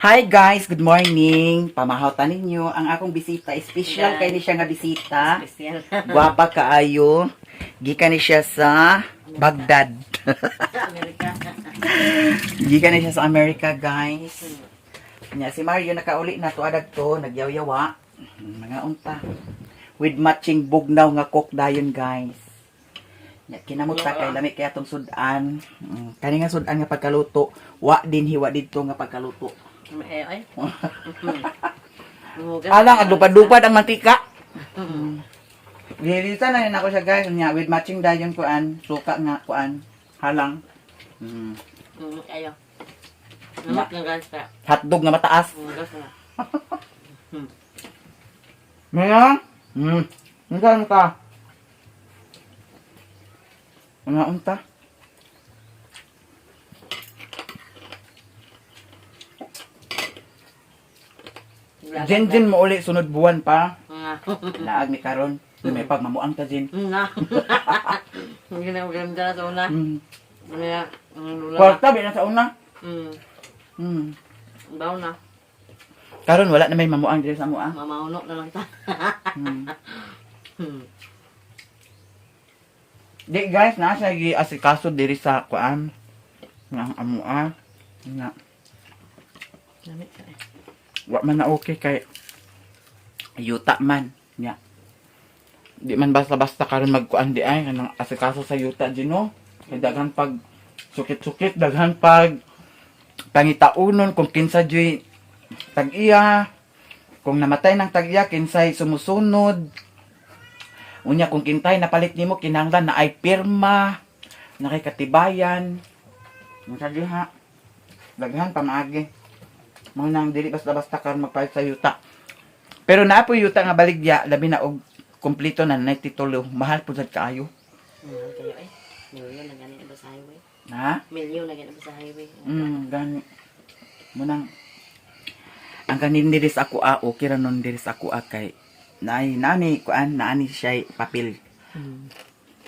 Hi guys, good morning. Pamahawtan ninyo ang akong bisita. Special kay ni siya nga bisita. Special. Guwapa kaayo. Gikan ni siya sa Baghdad. Amerika. Gikan ni siya sa Amerika, guys. Nya si Mario nakauli na to adag to, nagyaw-yawa. Mga unta. With matching bugnaw nga cook dayon, guys. Nya kinamot ta kay lami kay atong sudan. Kani nga sudan nga pagkaluto, wa din hiwa didto nga pagkaluto. Ay. Alang, adlupad-lupad ang mantika. Gilita na rin ako siya guys. Nya, with matching dayon kuan, suka nga kuan, halang. Ayo. Namak ng gas ka. Hotdog nga mataas. Gas na. Maya? Saan ka? Mga unta? Jen mo uli sunod buwan pa. Laag ni karon. May pagmamuang ta Jen. Na. Hindi na maganda sa una. Kaya, lula. Kwarta, na sa una. Baw na. Karon wala na may mamuang diri sa mua. Mamauno na lang ta. Di guys, nasa gi asikaso diri sa kuan. Nga amua. Nga. Lamit ka eh. Wa man na okay kay yuta man. Nga. Di man basta-basta karon magkuan di ay kanang asikaso sa yuta Gino. Kay daghan pag sukit-sukit, daghan pag pangitaunon kung kinsa joy tag-iya. Kung namatay ng tag-iya kinsay sumusunod. Unya kung kintay napalit nimo kinahanglan na ay pirma, na kay katibayan. Unsa diha? Daghan pamaagi. Mo nang dili basta-basta karon magpalit sa yuta. Pero naapo yuta nga baligya, labi na og kompleto na nay titulo. Mahal pud sad kaayo. Kayo eh. Milyon na ganit ba sa highway? Ha? Milyon na ganit ba sa highway? Gani. Mo nang ang kanin diri sa ako okay ra nun diri sa ako kay nani kuan naani siya papel.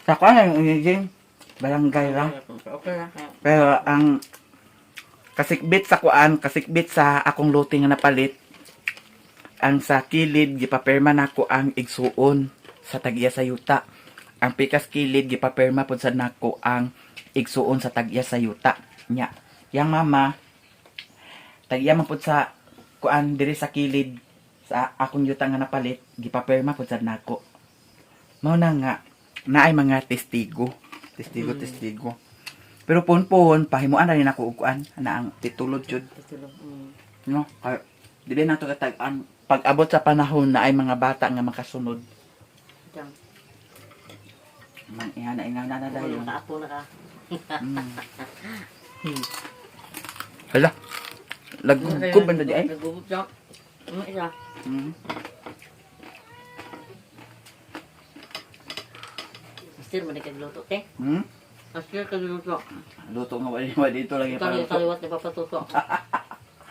Sa kuan ang iging barangay ra. Okay na. Pero ang kasikbit sa kuan, kasikbit sa akong lote nga napalit, ang sa kilid gipapirma nako ang igsuon sa tagya sa yuta. Ang pikas kilid gipapirma pud sad nako ang igsuon sa tagya sa yuta. Nya, yang mama tagya man pud sa kuan diri sa kilid sa akong yuta nga napalit, gipapirma pud sad nako. Mao na nga naay mga testigo. Testigo. Pero pon pahimuan na rin ako og kuan ana ang titulod jud. No, kay dili na to katag-an pag abot sa panahon na ay mga bata nga makasunod. Man iya na dayon. Nakapo na ka. Hala. Lagkod ba na di ay? Nagubot siya. Isa. Astir mo na kagluto, te? Astir kagluto. Luto nga wala dito lang yung Kaliwat na papatuto.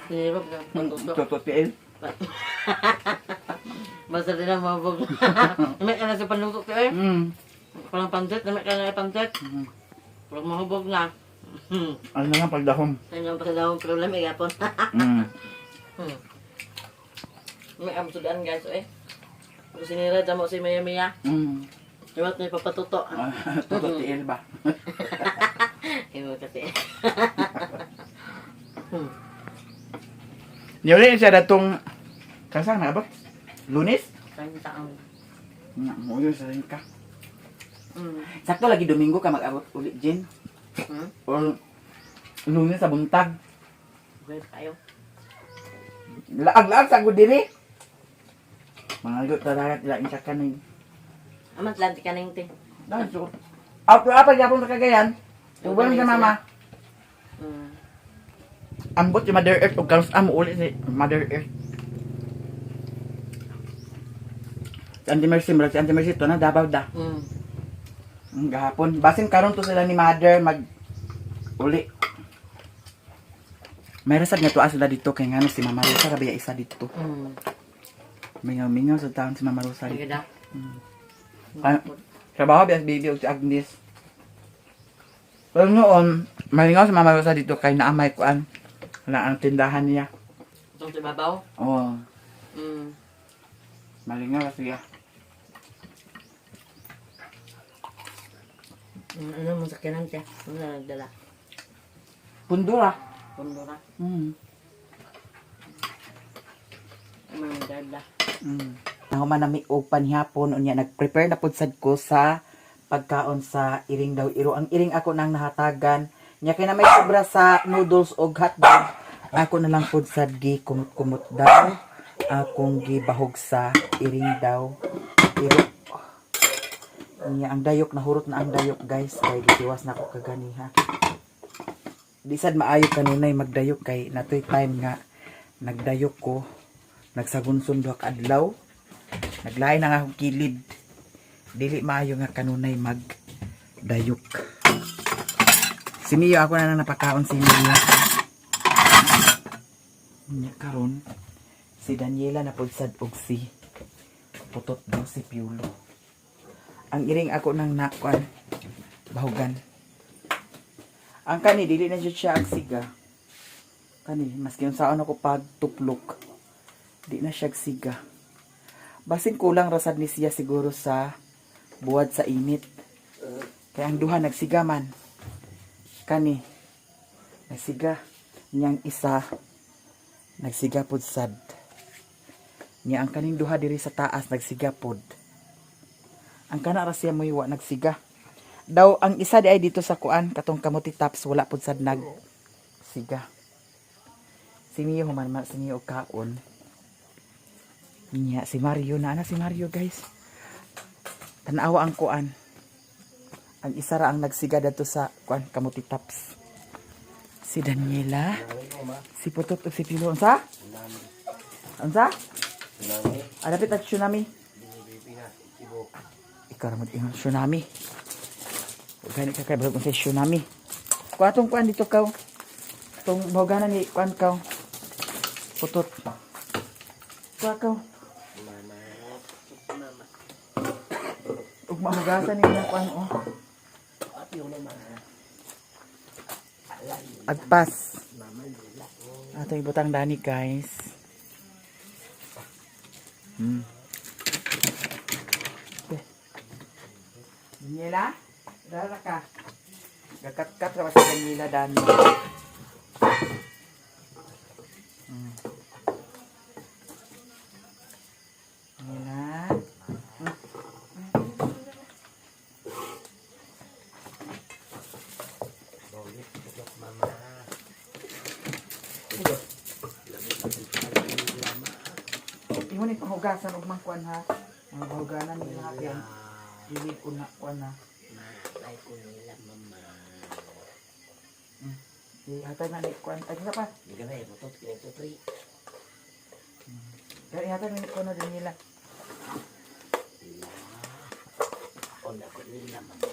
Sinirap na patuto. tututiin. Basta din ang mabog. Namit ka na sa panluto, te eh. Parang pansit, namit ka na pansit. Parang mahubog na. Ano na nga pagdahom? Ano yung pasadawang problem, eh, yapon. May amsudan guys, eh. Kung sinira, damo si Maya. Iwat na ipapatuto. Tututiin ba? Iwat kasi. Niyuli siya datong kasang na ba? Lunes? Saan taong? Nga, muyo sa rin ka. Sakto lagi Domingo ka mag-abot ulit, Jen. Or Lunes sa buntag. Wait, tayo. Laag-laag sa diri. Mga lut talaga tila sa kanin. Amat lanti ka na yung te. Dahil so. Apa yapon sa Cagayan. Tuwan sa mama. Ambot si Mother Earth o karos amo ulit si Mother Earth. Si Auntie Mercy to na Davao da. Ang gahapon. Basin karon to sila ni Mother mag uli. May rasad nga to sila dito kay nga si Mama Rosa rabaya isa dito. Mingaw sa taon si Mama Rosa dito. Trabaho bias baby og si Agnes. Pero noon, malingaw si Mama Rosa dito kay naamay kuan. Wala ang tindahan niya. sa babaw. Oh, Mm. malingaw siya. Ano mo sa kinan siya? Ano na nagdala? Pundura. Pundura. Ano na nagdala? Ako man nami og panhapon unya nag-prepare na pud sad ko sa pagkaon sa iring daw iro. Ang iring ako nang nahatagan. Nya kay na may sobra sa noodles og hotdog. Ako na lang pud sad gi kumot-kumot daw. Akong gibahog sa iring daw iro. Nya ang dayok nahurot na ang dayok guys kay gitiwas na ako kaganiha. Di sad maayo kanunay magdayok kay natoy time nga nagdayok ko. Nagsagunson duha ka adlaw. Naglain na nga akong kilid. Dili maayo nga kanunay magdayok. Si Mio ako na napakaon si Mio. Nya karon si Daniela na pudsad og si putot daw si Piolo. Ang iring ako nang nakuan bahugan. Ang kani dili na jud siya agsiga. Kani maski unsaon ako pagtuplok. Di na siya agsiga. Basing kulang rasad ni siya siguro sa buwad sa init. Kaya ang duha nagsiga man. Kani nagsiga. Niyang isa nagsiga pod sad. Niya ang kaning duha diri sa taas nagsiga pod. Ang kana ra siya moy wa nagsiga. Daw ang isa di ay dito sa kuan katong kamuti tops wala pod sad nagsiga. Si Mio human man si Mio kaon. Niya si Mario na si Mario guys. Tanawa ang kuan. Ang isa ra ang nagsiga dito sa kuan kamuti tops. Si Daniela, si Putot ug si Pilo unsa? Unsa? Ada pita tsunami. Ikaw ra mo ingon tsunami. Gani ka kay bro sa tsunami. Kuatong kuan dito kaw. Tong boganan ni kuan kaw. Putot. Kuha kaw. Ug mahugasan ni na kuan oh. Agpas. Ato ibutang dani guys. Daniela, dala ka. Gakat-kat ra sa Daniela dani. Daniela. Imo ni pahugasan og mangkuan ha. Ang pahuganan ni lahat yan. Dili ko na kuan na. Ay ko nila mama. Di hatay na ni kuan. Ay sa pa. Di ka na ibutot kinito 3. Dari hatay na ni kuan na din nila. Onda ko nila mama.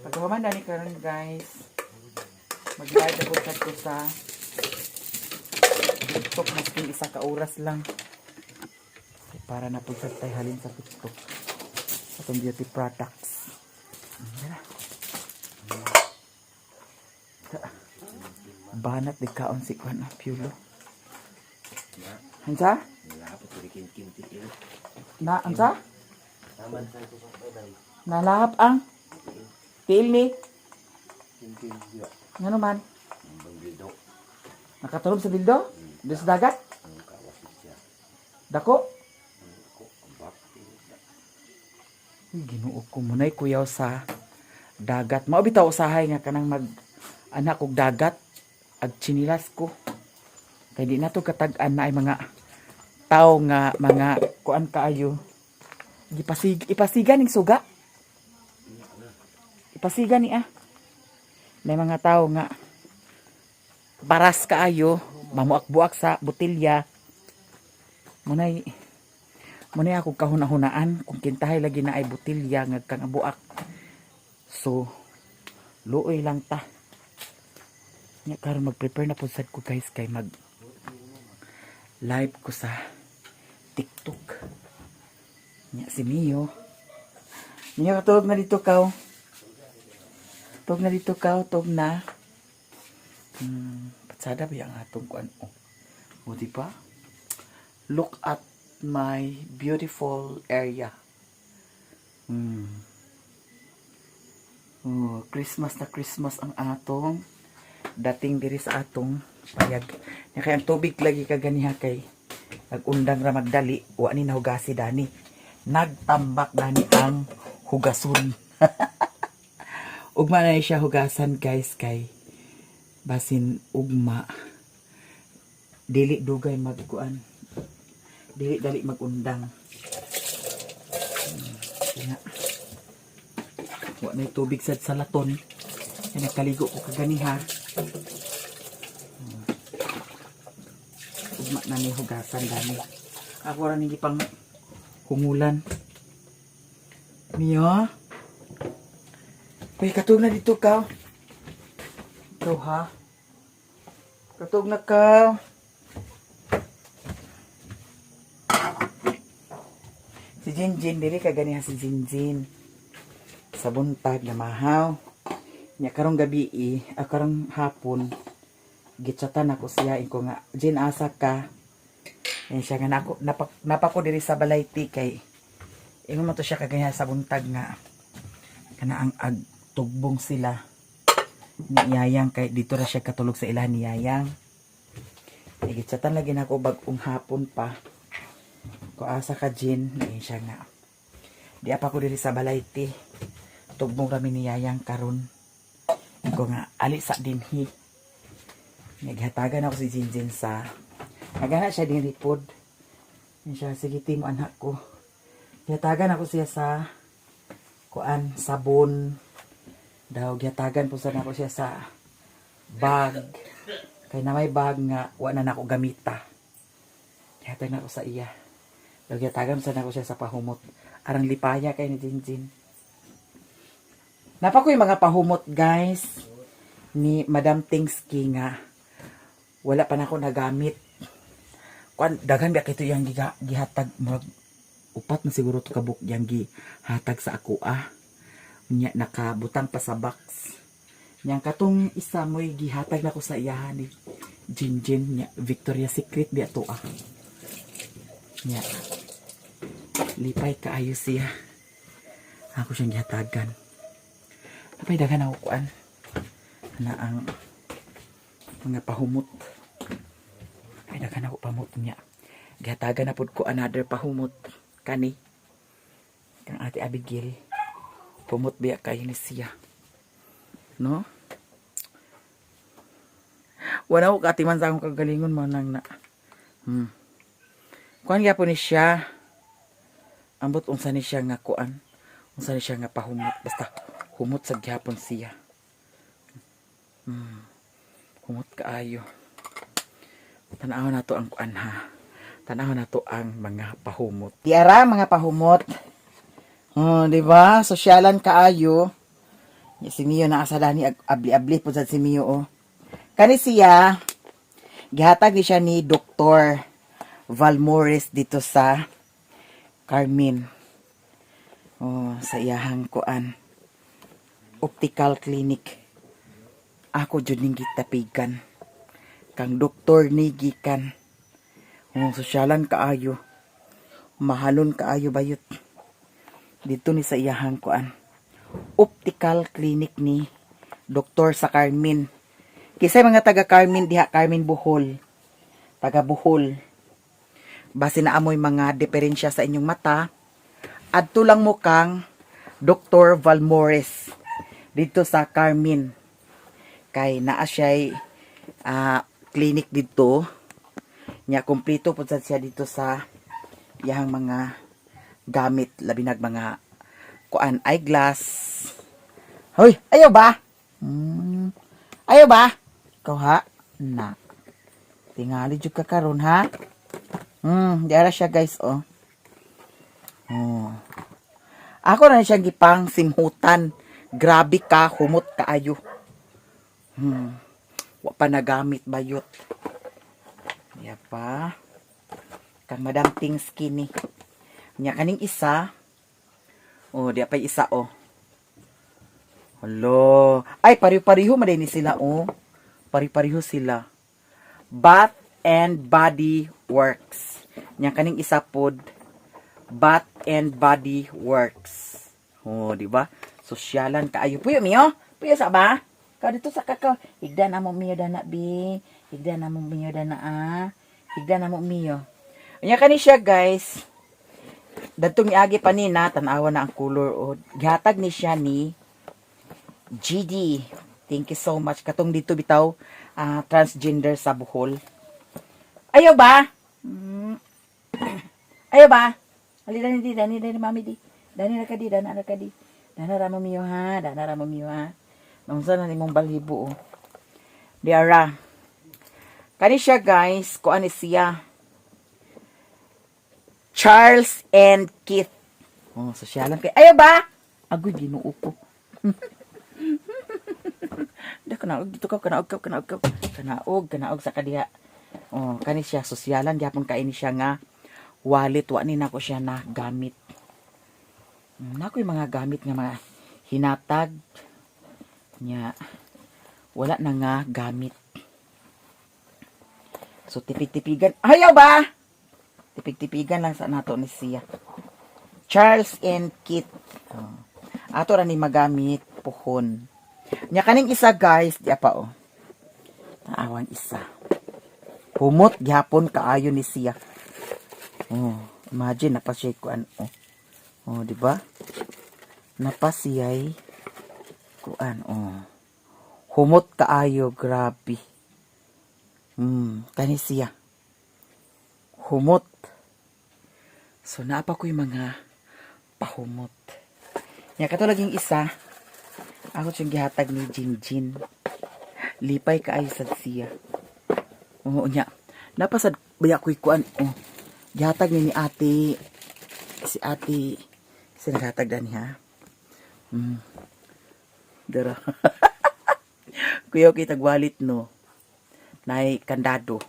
Pagkawaman dani karon guys. Mag-live ako chat ko sa TikTok masking isa ka oras lang. Para na po tayo halin sa TikTok. Sa itong beauty products. Banat di kaon si Kwan Piolo. Hansa? Na, hansa? Nalahap ang tiil ni? Nga naman? Nakatulog sa bildo? Doon sa dagat? Dako? Ginuo ko muna'y kuyaw sa dagat. Mao bitaw usahay nga kanang mag anak og dagat ag chinilas ko. Kay di na to katag-an na ay mga tao nga mga kuan kaayo. Ipasigan ning suga. Ipasigan ni May mga tao nga baras kaayo, mamuak-buak sa botilya. Munay ako kahuna-hunaan kung kintahay lagi na ay botilya nga kang abuak. So luoy lang ta. Nya karon mag-prepare na pud sad ko guys kay mag live ko sa TikTok. Nya si Mio. Mio katulog na dito kaw. Tog na dito kaw, tog na. Patsada ba yung atong kuan o? O diba? Look at my beautiful area. Oh, Christmas na Christmas ang atong dating diri sa atong payag. Nya kay ang tubig lagi kaganiha kay nagundang ra magdali wa ni nahugasi dani. Nagtambak dani ang hugason. Ugma na siya hugasan guys kay basin ugma dili dugay magkuan. Dili dali magundang. Kaya wa na tubig sad sa laton. Kaya nagkaligo ko kaganiha. Ugma na ni hugasan dani. Ako ra ni pang humulan. Mia? Uy, katog na dito ka. Ikaw ha? Katog na ka. Si Jinjin, dili ka ganiha si Jinjin. Sa buntag na mahaw. Nya karong gabi karong hapon gitsatan ako siya ko nga Jin asa ka. Siya nga nako napako diri sa balayti kay ingon mo to siya kagaya sa buntag nga kana ang agtugbong sila ni Yayang kay dito ra siya katulog sa ilahan ni Yayang. Gitsatan lagi nako bag-ong hapon pa. Ko asa ka Jin siya nga. Di apa ko diri sa balayti. Tugbong kami ni Yayang karon. Ko nga ali sa dinhi. Naghatagan ako si Jinjin sa nagana siya din ripod. Siya sige timo anak ko. Gihatagan ako siya sa kuan sabon. Daw gihatagan po sana ako siya sa bag. Kay na may bag nga wa na nako gamita. Gihatagan ako sa iya. Daw gihatagan sana ako siya sa pahumot. Arang lipaya kay ni Jinjin. Napa ko yung mga pahumot guys ni Madam Tingsky nga wala pa na ako nagamit. Kuan daghan ba kito yang gihatag mag upat na siguro to kabuk yang gihatag sa ako nya nakabutang pa sa box. Yang katong isa mo'y gihatag na ko sa iyahan ni Jinjin nya Victoria's Secret biya to nya lipay kaayo siya. Ako siyang gihatagan. Napay dagan ako kuan na ang mga pahumot. Ay dagan ako pamot niya. Gihatagan na pud ko another pahumot kani kang Ate Abigail. Pumot biya kayo ni siya. No? Wala ko katiman sa akong kagalingon mo nang na. Kuan gyapon ni siya. Ambot unsa ni siya nga kuan. Unsa ni siya nga pahumot basta humot sa gyapon siya. Humot kaayo. Tanaw na to ang kuan ha. Tanaw na to ang mga pahumot. Diara mga pahumot. Di ba? Sosyalan kaayo. Si Mio na asalani abli-abli po sa si Mio Kani siya gihatag ni siya ni Dr. Valmores dito sa Carmen. Sa iyahang kuan. Optical clinic. Ako jud ning gitapigan. Kang doktor ni gikan. Sosyalan kaayo. Mahalon kaayo bayot. Dito ni sa iyahang kuan. Optical clinic ni doktor sa Carmen. Kisay mga taga Carmen diha Carmen Bohol. Taga Bohol. Base na amoy mga diferensya sa inyong mata. Adto lang mo kang Dr. Valmores dito sa Carmen. Kay naa siya'y clinic dito. Nya kompleto po siya dito sa iyang mga gamit. Labinag mga kuan eyeglass. Hoy, ayaw ba? Ayaw ba? Ikaw ha? Na. Tingali jud ka karon ha? Diara siya guys Ako na siya gipang simhutan. Grabe ka, humot kaayo. Wa pa nagamit bayot. Diya pa. Kang Madam Tingsky ni. Nya kaning isa. Diya pa isa Hello. Ay, pariho-pariho man din sila pari-pareho sila. Bath and Body Works. Nya kaning isa pod Bath and Body Works. Oh, di ba? Sosyalan kaayo. Puyo miyo. Puyo sa ba? Ka dito sa kakaw. Higda na mo miyo dana bi. Higda na mo miyo dana ah. Higda na mo miyo. Nya kani siya guys. Dadto miagi pa ni na tan-awa na ang color o gihatag ni siya ni GD. Thank you so much. Katong dito bitaw transgender sa Bohol. Ayaw ba? Ayaw ba? Ali dani mami di. Dani na kadi, dana na kadi. Dana ra mo miyo ha, dana ra mo miyo ha. Nungsa na nimong balhibo oh. Diara. Kani siya guys, kuan ni siya. Charles and Keith. Oh, sosyalan kay. Ayaw ba? Agoy Ginoo ko. Da kanaog dito ka kanaog sa kadiha. Oh, kani siya sosyalan gyapon kay ni siya nga wallet wa ni nako siya na gamit. Nako yung mga gamit nga mga hinatag nya wala na nga gamit. So tipig-tipigan. Ayaw ba? Tipig-tipigan lang sa nato ni siya. Charles and Keith. Oh. Ato ra ni magamit puhon. Nya kaning isa guys, di apa oh. Taawan isa. Humot gyapon kaayo ni siya. Oh, imagine napasiyay kuan oh. Oh, di ba? Napasiyay kuan oh. Humot kaayo, grabe. Kani siya. Humot. So naapa ko yung mga pahumot. Nya katulad yung isa, ako siyang gihatag ni Jinjin. Lipay kaayo sad siya. Oo nya. Napasad baya ko kuan oh. Gihatag ni ate si ate sinaghatag dan ha. Dara. Kuya kita tagwalit no. Nay kandado.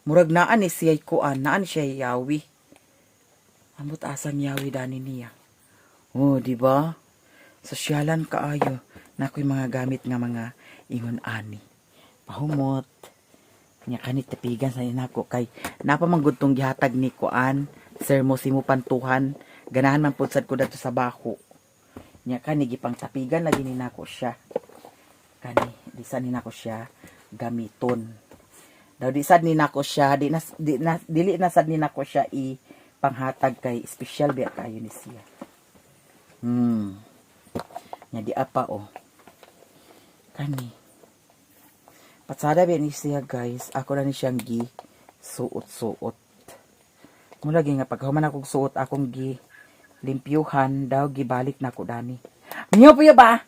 Murag naan ni siya kuan, naan siya yawi. Amot asang yawi dani niya. Oh, di ba? Sosyalan kaayo na ako'y mga gamit nga mga ingon ani. Pahumot. Nya kanit tapigan sa inako kay napamanggod tong gihatag ni kuan, sir mo simo pantuhan, ganahan man pud sad ko dato sa bako. Nya kani gipang tapigan lagi ni nako siya. Kani di sad ni nako siya gamiton. Daw di sad ni nako siya, dili na sad ni nako siya i panghatag kay special biya kayo ni siya. Nya di apa oh. Kani patsada ba ni siya guys, ako na ni siyang gi suot-suot. Mulagi nga paghuman akong suot akong gi limpyuhan daw gibalik na ko dani. Miyo puya ba?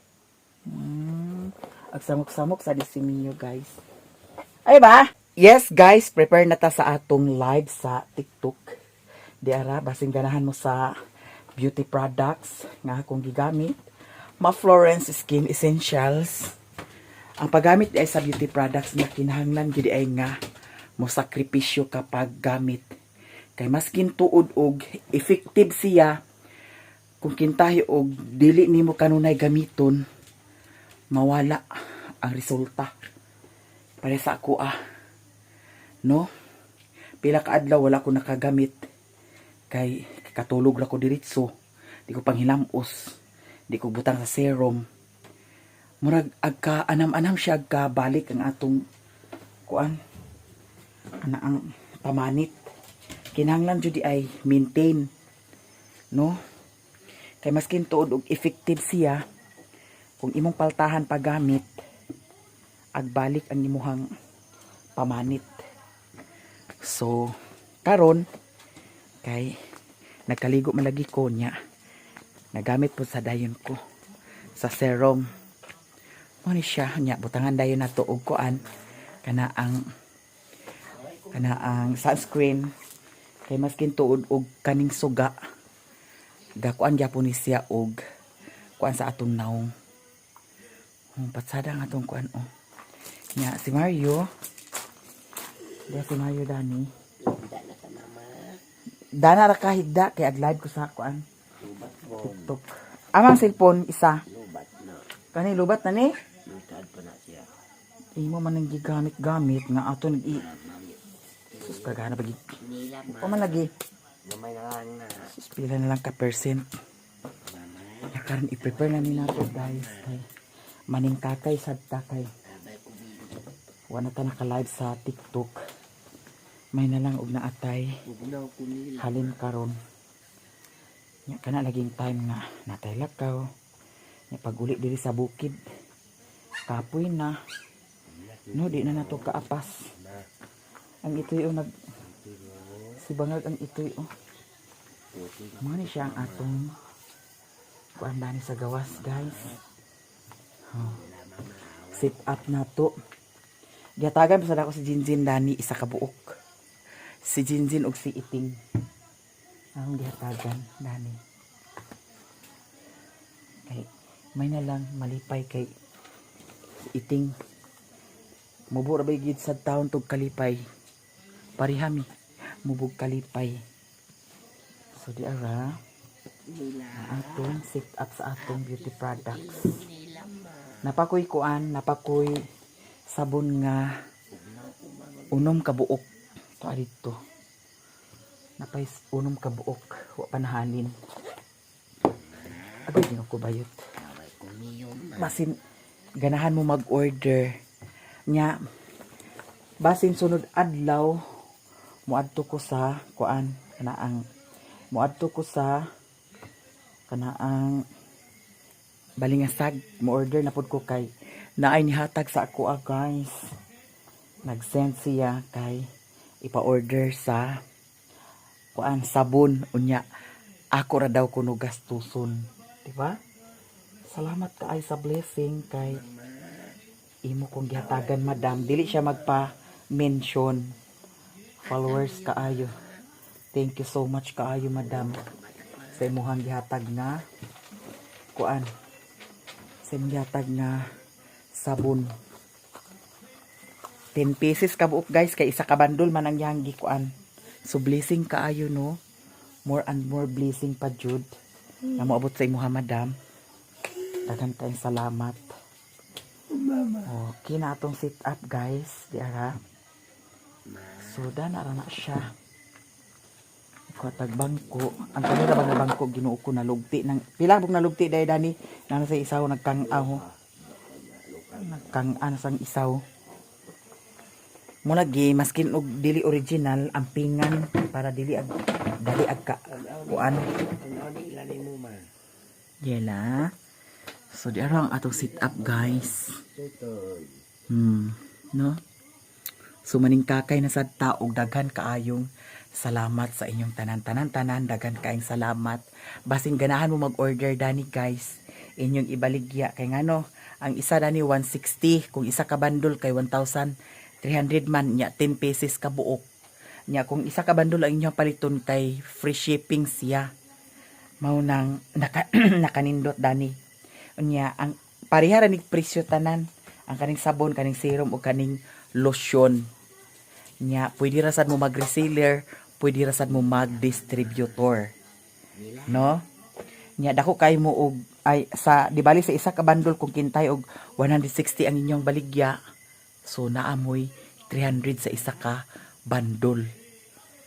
Agsamok-samok sa disimiyo guys. Ay ba? Yes guys, prepare na ta sa atong live sa TikTok. Di ara basing ganahan mo sa beauty products nga akong gigamit. Ma Florence Skin Essentials. Ang paggamit ay sa beauty products na kinahanglan gid ay nga mo sakripisyo kapag gamit. Kay maskin tuod og effective siya kung kintahi og dili nimo kanunay gamiton, mawala ang resulta. Para sa ako no? Pila ka adlaw wala ko nakagamit kay katulog ra ko diretso, di ko panghilamos, di ko butang sa serum. Murag agka anam-anam siya agka balik ang atong kuan ana ang pamanit. Kinahanglan jud ay maintain, no? Kay maskin tuod og effective siya kung imong paltahan paggamit, agbalik ang imuhang pamanit. So karon kay nagkaligo malagi ko nya, nagamit po sa dayon ko sa serum. Muna siya, nya, butangan dayon na to og kuan, kana ang sunscreen, kay maskin tuod og kaning suga, gakuan gyapon ni siya og kuan sa atong naong. Patsada nga atong kuan oh. Nya, si Mario, si Mario dani. Dana ra kahigda, kay ad-live ko sa kuan. TikTok. Amang cellphone, isa. Kani lubat na ni? Imo man ang gigamit-gamit nga ato nag-i. Sus, kagana pag o man lagi. Gamay na lang na. Sus, pila na lang ka percent. Ya karon i-prepare na ni nato guys. Kay maning kakay sad ta kay. Wala ta naka-live sa TikTok. May na lang og naatay. Ugnaw ko nila. Halin karon. Nya kana laging time nga natay lakaw. Nya pag-uli diri sa bukid. Kapoy na. No, di na nato kaapas. Ang itoy nag si bangag ang itoy Mga ni siya ang atong kuan dani sa gawas, guys. Sit up na to. Giyatagan pa sa ako si Jinjin dani isa ka buok. Si Jinjin og si Iting. Ang giyatagan dani. Kay may na lang malipay kay si Iting. Mubo ra bay gid sa taon tog kalipay. Parihami mubog kalipay. So di ara atong sit up sa atong beauty products. Napakoy kuan, napakoy sabon nga unom ka buok. To dito. Napay unom ka buok, wa panahalin. Agad din ko bayot. Basin ganahan mo mag-order nya basin sunod adlaw muadto ko sa kuan kanaang muadto ko sa kanaang balingasag mo order na pud ko kay naay nihatag sa ako guys. Nag-send siya kay ipa-order sa kuan sabon unya ako ra daw kuno gastuson, di ba? Salamat kaay sa blessing kay imo kong gihatagan madam, dili siya magpa-mention. Followers kaayo. Thank you so much kaayo madam sa imong gihatag nga kuan. Sa imong gihatag nga sabon. 10 pieces ka buok guys kay isa ka bandol man ang iyang kuan. So blessing kaayo no. More and more blessing pa jud. Na moabot sa imong madam. Daghan kayong salamat. Okay na atong sit up guys. Di ara. So dana ra na siya. Ko tagbangko. Ang kanila bang bangko ginuo ko na lugti nang pila bug na lugti dai dani nana sa isaw nagkang-aw. Nagkang-an sang isaw. Muna gi maskin og dili original ang pingan para dili ag dali ag ka kuan. Yela. So di ara ang atong sit up guys. No? So maning kakay na sad ta og daghan kaayong salamat sa inyong tanan daghan kaayong salamat. Basing ganahan mo mag-order dani guys. Inyong ibaligya kay ngano ang isa dani 160 kung isa ka bundle kay 1,300 man nya 10 pesos ka buok. Nya kung isa ka bundle ang inyong paliton kay free shipping siya. Mao nang nakanindot dani. Unya ang parihara ni presyo tanan ang kaning sabon, kaning serum o kaning lotion. Nya pwede ra sad mo mag-reseller, pwede ra sad mo mag-distributor. No? Nya dako kay mo og ay sa di bali sa isa ka bundle kung kintay og 160 ang inyong baligya. So naamoy 300 sa isa ka bundle.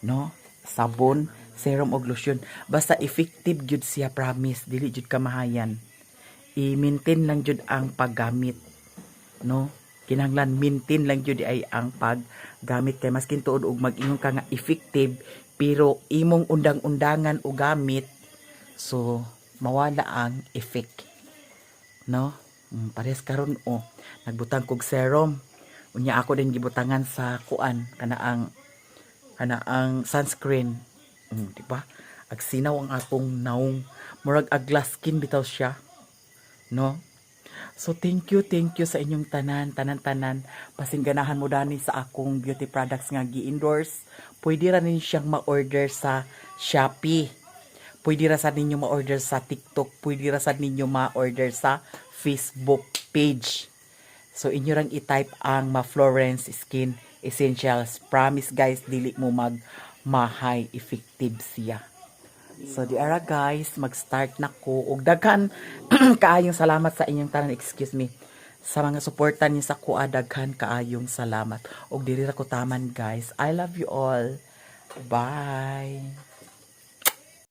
No? Sabon, serum og lotion. Basta effective jud siya, promise, dili jud kamahayan. I-maintain lang jud ang paggamit, no? Kinahanglan maintain lang jud ay ang paggamit kay maskin tuod og mag-ingon ka nga effective pero imong undang-undangan o gamit so mawala ang effect, no? Pares karon nagbutang kog serum unya ako din gibutangan sa kuan kana ang sunscreen, di ba? Agsinaw ang akong naong murag aglas skin bitaw siya. No? So thank you sa inyong tanan. Pasing ganahan mo dani sa akong beauty products nga gi-endorse. Pwede ra ninyo siyang ma-order sa Shopee. Pwede ra sad ninyo ma-order sa TikTok. Pwede ra sad ninyo ma-order sa Facebook page. So inyo rang i-type ang Ma-Florence Skin Essentials. Promise guys, dili mo mag-mahay effective siya. So di ara guys, mag-start na ko og daghan kaayong salamat sa inyong tanan, excuse me. sa mga suporta niyo sa kuha, daghan kaayong salamat. Og diri ra ko taman guys. I love you all. Bye.